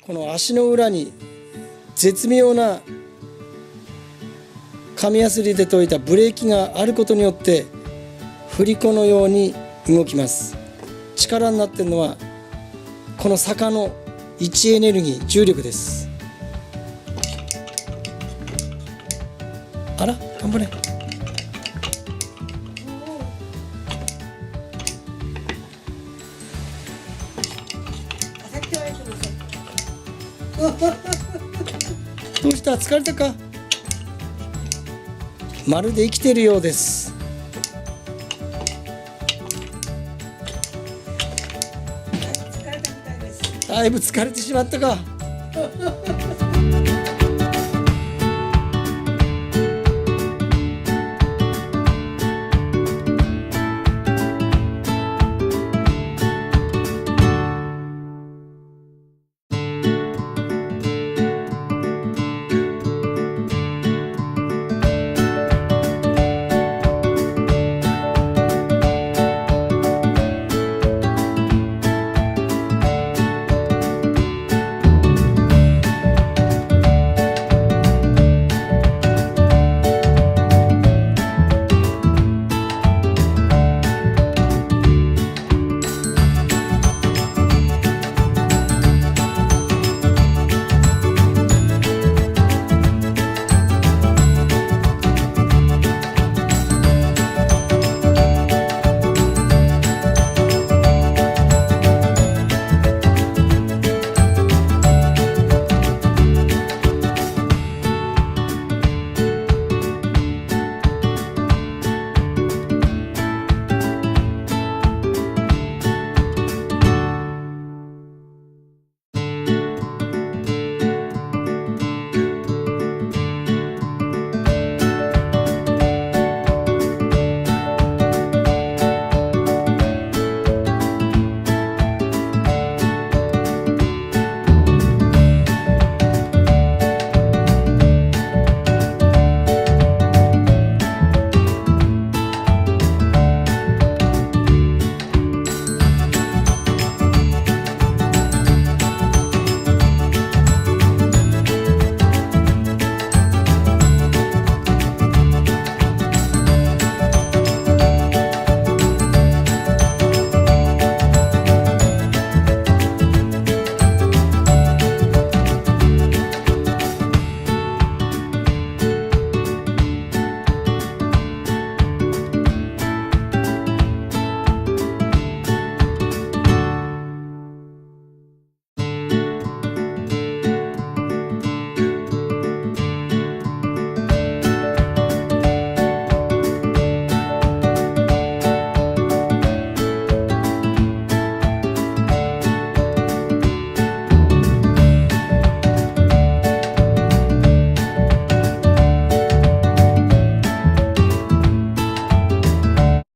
この足の裏に絶妙な紙やすりで解いたブレーキがあることによって振り子のように動きます。力になっているのはこの坂の位置エネルギー、重力です。あら、頑張れ。どうした？疲れたか？まるで生きているようです。だいぶ疲れてしまったか。